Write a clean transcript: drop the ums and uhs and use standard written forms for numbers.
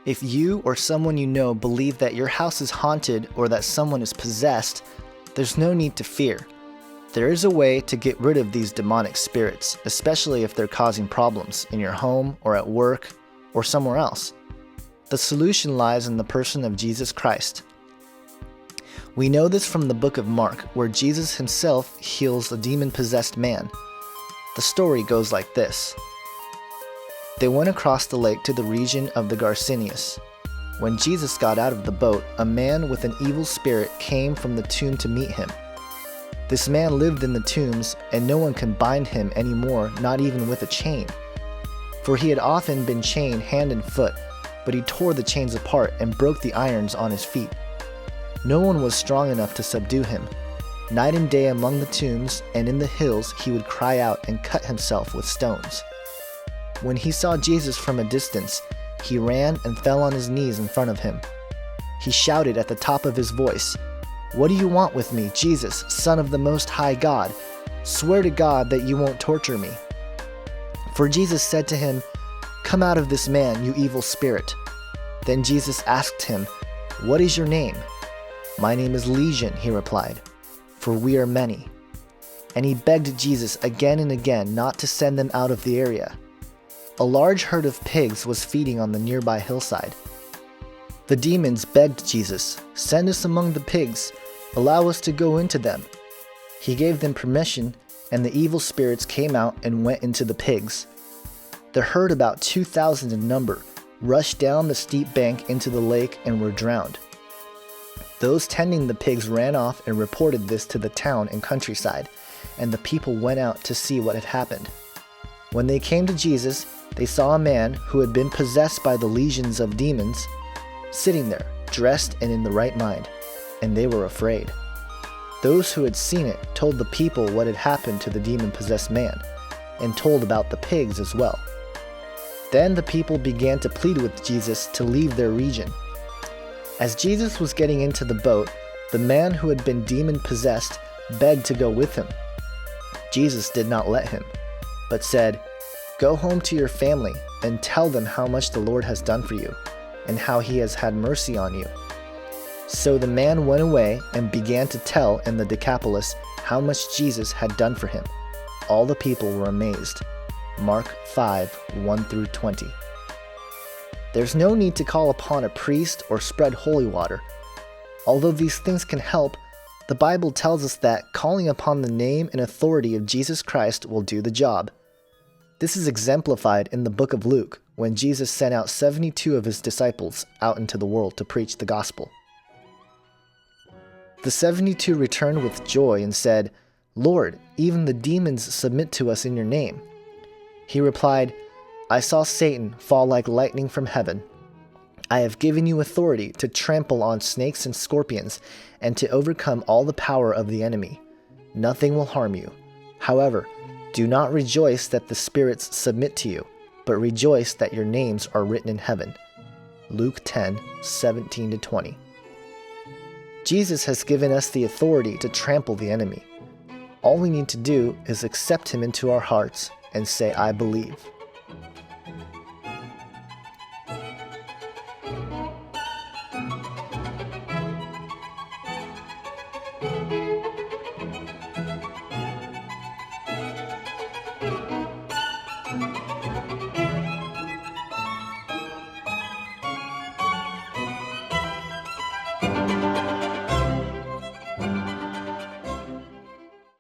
If you or someone you know believe that your house is haunted or that someone is possessed, there's no need to fear. There is a way to get rid of these demonic spirits, especially if they're causing problems in your home or at work or somewhere else. The solution lies in the person of Jesus Christ. We know this from the book of Mark, where Jesus himself heals a demon-possessed man. The story goes like this. They went across the lake to the region of the Gerasenes. When Jesus got out of the boat, a man with an evil spirit came from the tomb to meet him. This man lived in the tombs, and no one could bind him anymore, not even with a chain. For he had often been chained hand and foot, but he tore the chains apart and broke the irons on his feet. No one was strong enough to subdue him. Night and day among the tombs and in the hills he would cry out and cut himself with stones. When he saw Jesus from a distance, he ran and fell on his knees in front of him. He shouted at the top of his voice, "What do you want with me, Jesus, Son of the Most High God? Swear to God that you won't torture me." For Jesus said to him, "Come out of this man, you evil spirit." Then Jesus asked him, "What is your name?" "My name is Legion," he replied, "for we are many." And he begged Jesus again and again not to send them out of the area. A large herd of pigs was feeding on the nearby hillside. The demons begged Jesus, "Send us among the pigs. Allow us to go into them." He gave them permission, and the evil spirits came out and went into the pigs. The herd, about 2,000 in number, rushed down the steep bank into the lake and were drowned. Those tending the pigs ran off and reported this to the town and countryside, and the people went out to see what had happened. When they came to Jesus, they saw a man who had been possessed by the legions of demons, sitting there, dressed and in the right mind, and they were afraid. Those who had seen it told the people what had happened to the demon-possessed man, and told about the pigs as well. Then the people began to plead with Jesus to leave their region. As Jesus was getting into the boat, the man who had been demon-possessed begged to go with him. Jesus did not let him, but said, "Go home to your family and tell them how much the Lord has done for you, and how he has had mercy on you." So the man went away and began to tell in the Decapolis how much Jesus had done for him. All the people were amazed. Mark 5:1-20. There's no need to call upon a priest or spread holy water. Although these things can help, the Bible tells us that calling upon the name and authority of Jesus Christ will do the job. This is exemplified in the book of Luke, when Jesus sent out 72 of his disciples out into the world to preach the gospel. The 72 returned with joy and said, "Lord, even the demons submit to us in your name." He replied, "I saw Satan fall like lightning from heaven. I have given you authority to trample on snakes and scorpions and to overcome all the power of the enemy. Nothing will harm you. However, do not rejoice that the spirits submit to you, but rejoice that your names are written in heaven." Luke 10:17-20. Jesus has given us the authority to trample the enemy. All we need to do is accept him into our hearts and say, "I believe."